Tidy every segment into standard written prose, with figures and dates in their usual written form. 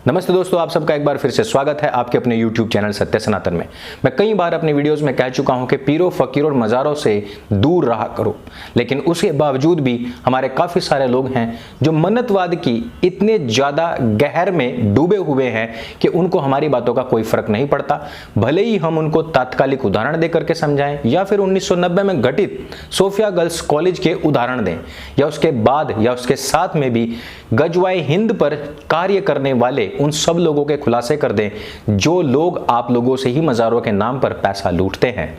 नमस्ते दोस्तों, आप सबका एक बार फिर से स्वागत है आपके अपने YouTube चैनल सत्य सनातन में। मैं कई बार अपने वीडियोस में कह चुका हूं कि पीरों फकीरों और मज़ारों से दूर रहा करो, लेकिन उसके बावजूद भी हमारे काफ़ी सारे लोग हैं जो मन्नतवाद की इतने ज़्यादा गहर में डूबे हुए हैं कि उनको हमारी बातों का कोई फ़र्क नहीं पड़ता। भले ही हम उनको तात्कालिक उदाहरण दे करके समझाएं या फिर 1990 में घटित सोफिया गर्ल्स कॉलेज के उदाहरण दें या उसके बाद या उसके साथ में भी गजवाए हिंद पर कार्य करने वाले उन सब लोगों के खुलासे कर दें जो लोग आप लोगों से ही मज़ारों के नाम पर पैसा लूटते हैं।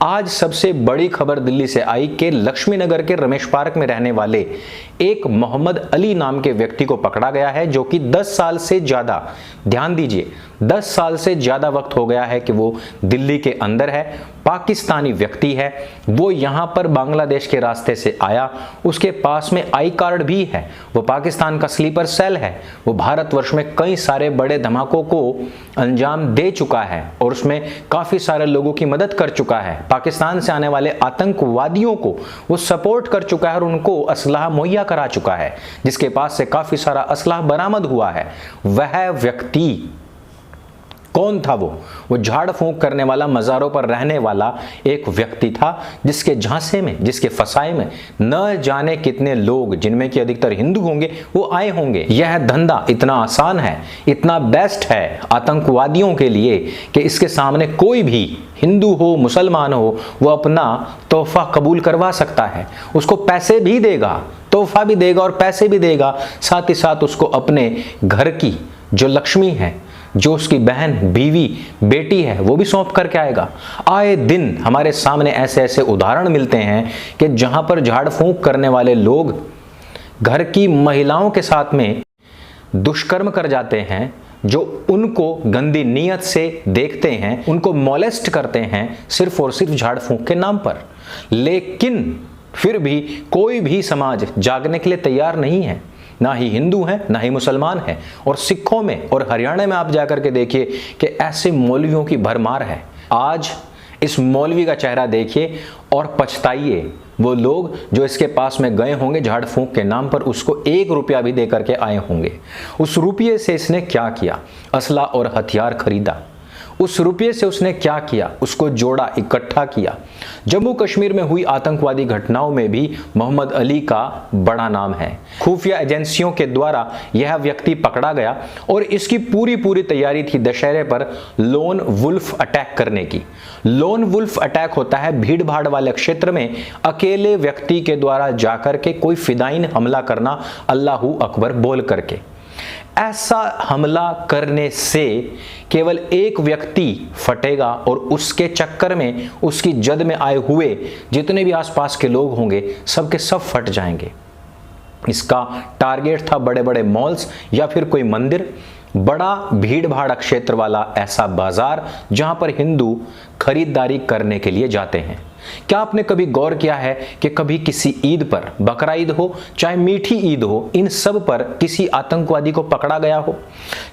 आज सबसे बड़ी खबर दिल्ली से आई कि लक्ष्मी नगर के रमेश पार्क में रहने वाले एक मोहम्मद अली नाम के व्यक्ति को पकड़ा गया है, जो कि 10 साल से ज़्यादा, ध्यान दीजिए, 10 साल से ज़्यादा वक्त हो गया है कि वो दिल्ली के अंदर है। पाकिस्तानी व्यक्ति है, वो यहाँ पर बांग्लादेश के रास्ते से आया, उसके पास में आई कार्ड भी है, वो पाकिस्तान का स्लीपर सेल है, वो भारतवर्ष में कई सारे बड़े धमाकों को अंजाम दे चुका है और उसमें काफ़ी सारे लोगों की मदद कर चुका है। पाकिस्तान से आने वाले आतंकवादियों को वो सपोर्ट कर चुका है और उनको असलहा मुहैया करा चुका है, जिसके पास से काफ़ी सारा असलहा बरामद हुआ है। वह व्यक्ति कौन था? वो झाड़ फूंक करने वाला, मज़ारों पर रहने वाला एक व्यक्ति था, जिसके झांसे में, जिसके फसाए में न जाने कितने लोग, जिनमें कि अधिकतर हिंदू होंगे, वो आए होंगे। यह धंधा इतना आसान है, इतना बेस्ट है आतंकवादियों के लिए कि इसके सामने कोई भी हिंदू हो, मुसलमान हो, वो अपना तोहफा कबूल करवा सकता है। उसको पैसे भी देगा, तोहफा भी देगा और पैसे भी देगा, साथ ही साथ उसको अपने घर की जो लक्ष्मी है, जो उसकी बहन, बीवी, बेटी है, वो भी सौंप करके आएगा। आए दिन हमारे सामने ऐसे ऐसे उदाहरण मिलते हैं कि जहां पर झाड़ फूंक करने वाले लोग घर की महिलाओं के साथ में दुष्कर्म कर जाते हैं, जो उनको गंदी नीयत से देखते हैं, उनको मोलेस्ट करते हैं सिर्फ और सिर्फ झाड़ फूंक के नाम पर। लेकिन फिर भी कोई भी समाज जागने के लिए तैयार नहीं है, ना ही हिंदू हैं, ना ही मुसलमान हैं। और सिखों में और हरियाणा में आप जाकर के देखिए कि ऐसे मौलवियों की भरमार है। आज इस मौलवी का चेहरा देखिए और पछताइए। वो लोग जो इसके पास में गए होंगे झाड़ फूंक के नाम पर, उसको 1 रुपया भी दे करके आए होंगे। उस रुपये से इसने क्या किया? असला और हथियार खरीदा। उस रुपये से उसने क्या किया? उसको जोड़ा, इकट्ठा किया। जम्मू कश्मीर में हुई आतंकवादी घटनाओं में भी मोहम्मद अली का बड़ा नाम है। खुफिया एजेंसियों के द्वारा यह व्यक्ति पकड़ा गया और इसकी पूरी तैयारी थी दशहरे पर लोन वुल्फ अटैक करने की। लोन वुल्फ अटैक होता है भीड़ भाड़ वाले क्षेत्र में अकेले व्यक्ति के द्वारा जाकर के कोई फिदाइन हमला करना, अल्लाहू अकबर बोल करके। ऐसा हमला करने से केवल एक व्यक्ति फटेगा और उसके चक्कर में उसकी जद में आए हुए जितने भी आसपास के लोग होंगे, सबके सब फट जाएंगे। इसका टारगेट था बड़े बड़े मॉल्स या फिर कोई मंदिर, बड़ा भीड़ भाड़ क्षेत्र वाला ऐसा बाजार जहां पर हिंदू खरीदारी करने के लिए जाते हैं। क्या आपने कभी गौर किया है कि कभी किसी ईद पर, बकरा ईद हो चाहे मीठी ईद हो, इन सब पर किसी आतंकवादी को पकड़ा गया हो?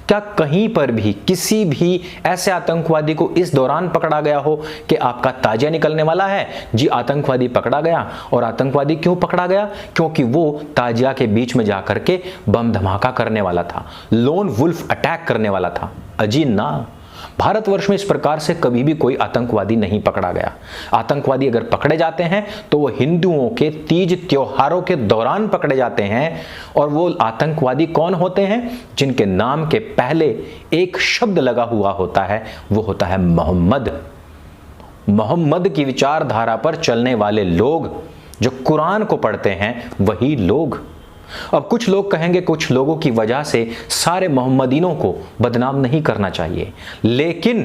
क्या कहीं पर भी किसी भी ऐसे आतंकवादी को इस दौरान पकड़ा गया हो कि आपका ताजिया निकलने वाला है, जी आतंकवादी पकड़ा गया? और आतंकवादी क्यों पकड़ा गया? क्योंकि वो ताजिया के बीच में जाकर के बम धमाका करने वाला था, लोन वुल्फ अटैक करने वाला था। अजी ना, भारतवर्ष में इस प्रकार से कभी भी कोई आतंकवादी नहीं पकड़ा गया। आतंकवादी अगर पकड़े जाते हैं तो वो हिंदुओं के तीज त्योहारों के दौरान पकड़े जाते हैं। और वो आतंकवादी कौन होते हैं? जिनके नाम के पहले एक शब्द लगा हुआ होता है, वो होता है मोहम्मद। मोहम्मद की विचारधारा पर चलने वाले लोग, जो कुरान को पढ़ते हैं, वही लोग। अब कुछ लोग कहेंगे कुछ लोगों की वजह से सारे मोहम्मदीनों को बदनाम नहीं करना चाहिए, लेकिन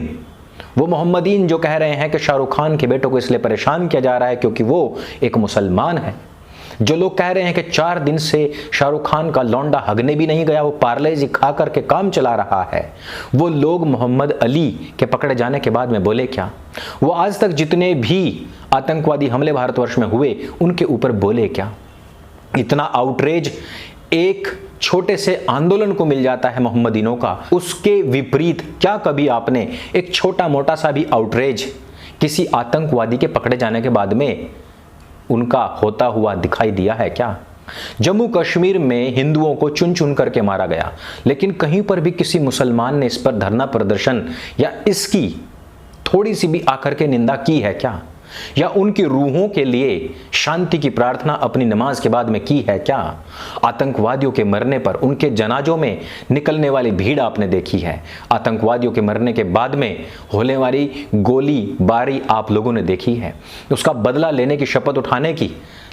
वो मोहम्मदीन जो कह रहे हैं कि शाहरुख खान के बेटों को इसलिए परेशान किया जा रहा है क्योंकि वो एक मुसलमान है, जो लोग कह रहे हैं कि 4 दिन से शाहरुख खान का लौंडा हगने भी नहीं गया, वो पार्ले जी खा करके काम चला रहा है, वो लोग मोहम्मद अली के पकड़े जाने के बाद में बोले क्या? वो आज तक जितने भी आतंकवादी हमले भारतवर्ष में हुए उनके ऊपर बोले क्या? इतना आउटरेज एक छोटे से आंदोलन को मिल जाता है मोहम्मदीनों का। उसके विपरीत क्या कभी आपने एक छोटा मोटा सा भी आउटरेज किसी आतंकवादी के पकड़े जाने के बाद में उनका होता हुआ दिखाई दिया है क्या? जम्मू कश्मीर में हिंदुओं को चुन चुन करके मारा गया, लेकिन कहीं पर भी किसी मुसलमान ने इस पर धरना प्रदर्शन या इसकी थोड़ी सी भी आकर के निंदा की है क्या? या उनकी रूहों के लिए शांति की प्रार्थना अपनी नमाज के बाद में की है क्या? आतंकवादियों के मरने पर उनके जनाजों में निकलने वाली भीड़ आपने देखी है। आतंकवादियों के मरने के बाद में होने वाली गोली बारी आप लोगों ने देखी है। उसका बदला लेने की शपथ उठाने की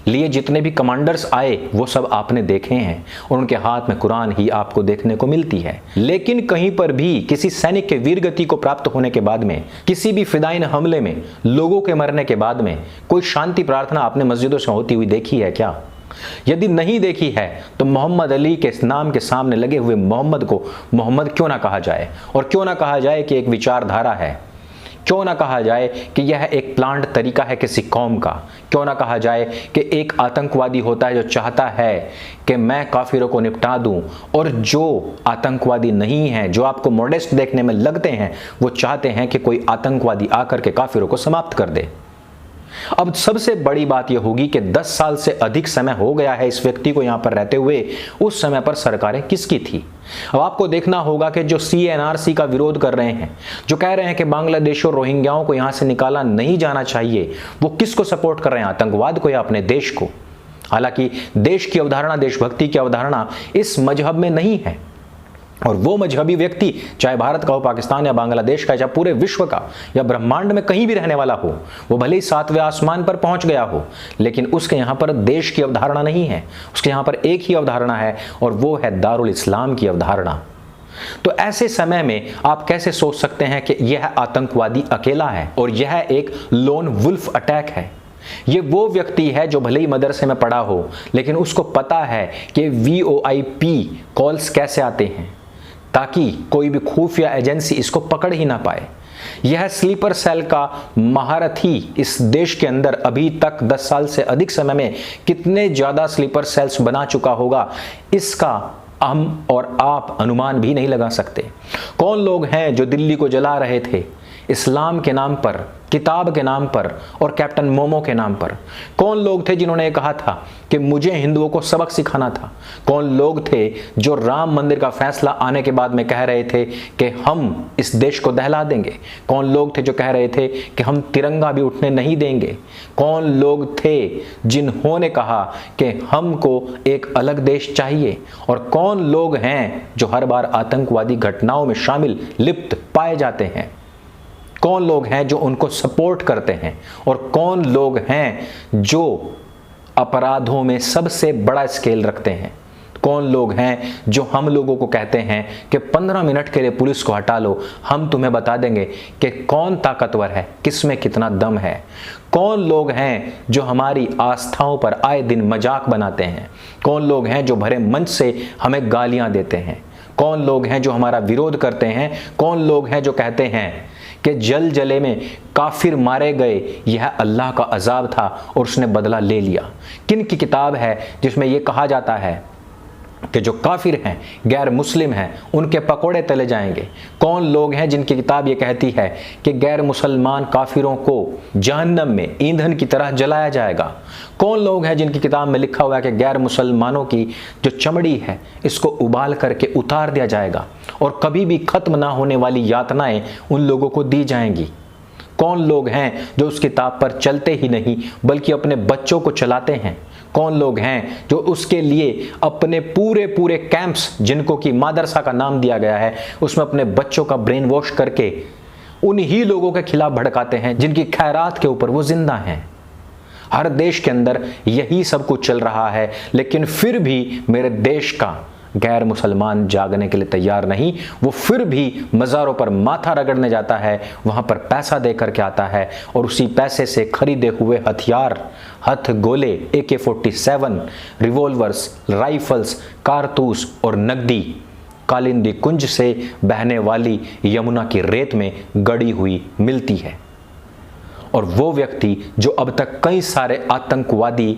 लिए जितने भी कमांडर्स आए वो सब आपने देखे हैं और उनके हाथ में कुरान ही आपको देखने को मिलती है। लेकिन कहीं पर भी किसी सैनिक के वीरगति को प्राप्त होने के बाद में, किसी भी फिदाइन हमले में, लोगों के मरने के बाद में कोई शांति प्रार्थना आपने मस्जिदों से होती हुई देखी है क्या? यदि नहीं देखी है तो मोहम्मद अली के नाम के सामने लगे हुए मोहम्मद को मोहम्मद क्यों ना कहा जाए, और क्यों ना कहा जाए कि एक विचारधारा है, क्यों ना कहा जाए कि यह एक प्लांट तरीका है किसी कौम का, क्यों ना कहा जाए कि एक आतंकवादी होता है जो चाहता है कि मैं काफिरों को निपटा दूं, और जो आतंकवादी नहीं है, जो आपको मॉडेस्ट देखने में लगते हैं, वो चाहते हैं कि कोई आतंकवादी आकर के काफिरों को समाप्त कर दे। अब सबसे बड़ी बात यह होगी कि 10 साल से अधिक समय हो गया है इस व्यक्ति को यहां पर रहते हुए। उस समय पर सरकारें किसकी थी? अब आपको देखना होगा कि जो CNRC का विरोध कर रहे हैं, जो कह रहे हैं कि बांग्लादेश और रोहिंग्याओं को यहां से निकाला नहीं जाना चाहिए, वो किसको सपोर्ट कर रहे हैं? आतंकवाद को या अपने देश को? हालांकि देश की अवधारणा, देशभक्ति की अवधारणा इस मजहब में नहीं है, और वो मजहबी व्यक्ति चाहे भारत का हो, पाकिस्तान या बांग्लादेश का, चाहे पूरे विश्व का या ब्रह्मांड में कहीं भी रहने वाला हो, वो भले ही 7वें आसमान पर पहुंच गया हो, लेकिन उसके यहाँ पर देश की अवधारणा नहीं है। उसके यहाँ पर एक ही अवधारणा है, और वो है दारुल इस्लाम की अवधारणा। तो ऐसे समय में आप कैसे सोच सकते हैं कि यह आतंकवादी अकेला है और यह एक लोन वुल्फ अटैक है? ये वो व्यक्ति है जो भले ही मदरसे में पढ़ा हो, लेकिन उसको पता है कि VOIP कॉल्स कैसे आते हैं, ताकि कोई भी खुफिया एजेंसी इसको पकड़ ही ना पाए। यह स्लीपर सेल का महारथी इस देश के अंदर अभी तक 10 साल से अधिक समय में कितने ज्यादा स्लीपर सेल्स बना चुका होगा, इसका हम और आप अनुमान भी नहीं लगा सकते। कौन लोग हैं जो दिल्ली को जला रहे थे इस्लाम के नाम पर, किताब के नाम पर और कैप्टन मोमो के नाम पर? कौन लोग थे जिन्होंने कहा था कि मुझे हिंदुओं को सबक सिखाना था? कौन लोग थे जो राम मंदिर का फैसला आने के बाद में कह रहे थे कि हम इस देश को दहला देंगे? कौन लोग थे जो कह रहे थे कि हम तिरंगा भी उठने नहीं देंगे? कौन लोग थे जिन्होंने कहा कि हमको एक अलग देश चाहिए? और कौन लोग हैं जो हर बार आतंकवादी घटनाओं में शामिल लिप्त पाए जाते हैं? कौन लोग हैं जो उनको सपोर्ट करते हैं? और कौन लोग हैं जो अपराधों में सबसे बड़ा स्केल रखते हैं? कौन लोग हैं जो हम लोगों को कहते हैं कि 15 मिनट के लिए पुलिस को हटा लो, हम तुम्हें बता देंगे कि कौन ताकतवर है, किसमें कितना दम है? कौन लोग हैं जो हमारी आस्थाओं पर आए दिन मजाक बनाते हैं? कौन लोग हैं जो भरे मंच से हमें गालियां देते हैं? कौन लोग हैं जो हमारा विरोध करते हैं? कौन लोग हैं जो कहते हैं कि जल जले में काफिर मारे गए, यह अल्लाह का अजाब था और उसने बदला ले लिया? किन की किताब है जिसमें यह कहा जाता है कि जो काफिर हैं, गैर मुस्लिम हैं, उनके पकोड़े तले जाएंगे? कौन लोग हैं जिनकी किताब ये कहती है कि गैर मुसलमान काफिरों को जहन्नम में ईंधन की तरह जलाया जाएगा? कौन लोग हैं जिनकी किताब में लिखा हुआ है कि गैर मुसलमानों की जो चमड़ी है इसको उबाल करके उतार दिया जाएगा और कभी भी खत्म ना होने वाली यातनाएं उन लोगों को दी जाएंगी? कौन लोग हैं जो उस किताब पर चलते ही नहीं बल्कि अपने बच्चों को चलाते हैं? कौन लोग हैं जो उसके लिए अपने पूरे पूरे कैंप्स, जिनको कि मदरसा का नाम दिया गया है, उसमें अपने बच्चों का ब्रेन वॉश करके उन्हीं लोगों के खिलाफ भड़काते हैं जिनकी खैरात के ऊपर वो जिंदा हैं? हर देश के अंदर यही सब कुछ चल रहा है, लेकिन फिर भी मेरे देश का गैर मुसलमान जागने के लिए तैयार नहीं। वो फिर भी मज़ारों पर माथा रगड़ने जाता है, वहाँ पर पैसा दे करके आता है और उसी पैसे से खरीदे हुए हथियार, हथ गोले, AK-47, रिवॉल्वर्स, राइफल्स, कारतूस और नकदी कालिंदी कुंज से बहने वाली यमुना की रेत में गड़ी हुई मिलती है। और वो व्यक्ति जो अब तक कई सारे आतंकवादी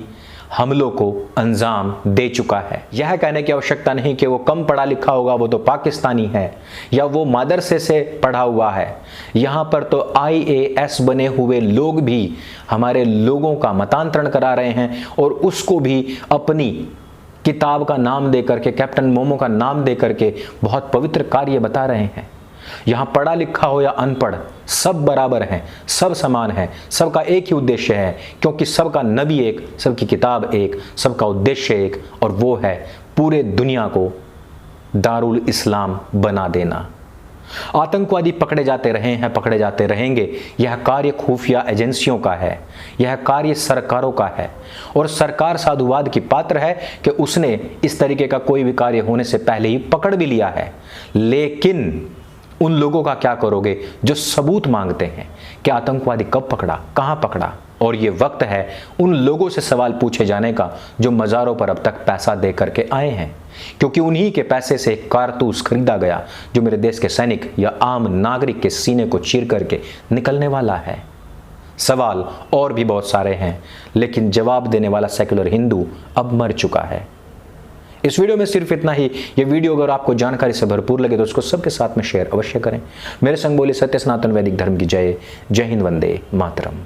हमलों को अंजाम दे चुका है। यह कहने की आवश्यकता नहीं कि वो कम पढ़ा लिखा होगा, वो तो पाकिस्तानी है या वो मदरसे से पढ़ा हुआ है। यहाँ पर तो IAS बने हुए लोग भी हमारे लोगों का मतांतरण करा रहे हैं और उसको भी अपनी किताब का नाम दे करके, कैप्टन मोमो का नाम दे करके बहुत पवित्र कार्य बता रहे हैं। यहां पढ़ा लिखा हो या अनपढ़, सब बराबर हैं, सब समान हैं, सबका एक ही उद्देश्य है, क्योंकि सबका नबी एक, सबकी किताब एक, सबका उद्देश्य एक, और वो है पूरे दुनिया को दारुल इस्लाम बना देना। आतंकवादी पकड़े जाते रहे हैं, पकड़े जाते रहेंगे। यह कार्य खुफिया एजेंसियों का है, यह कार्य सरकारों का है, और सरकार साधुवाद की पात्र है कि उसने इस तरीके का कोई भी कार्य होने से पहले ही पकड़ भी लिया है। लेकिन उन लोगों का क्या करोगे जो सबूत मांगते हैं कि आतंकवादी कब पकड़ा, कहां पकड़ा? और ये वक्त है उन लोगों से सवाल पूछे जाने का जो मज़ारों पर अब तक पैसा दे करके आए हैं, क्योंकि उन्हीं के पैसे से कारतूस खरीदा गया जो मेरे देश के सैनिक या आम नागरिक के सीने को चीर करके निकलने वाला है। सवाल और भी बहुत सारे हैं, लेकिन जवाब देने वाला सेक्युलर हिंदू अब मर चुका है। इस वीडियो में सिर्फ इतना ही। ये वीडियो अगर आपको जानकारी से भरपूर लगे तो उसको सबके साथ में शेयर अवश्य करें। मेरे संग बोले सत्य सनातन वैदिक धर्म की जय। जय हिंद, वंदे मातरम।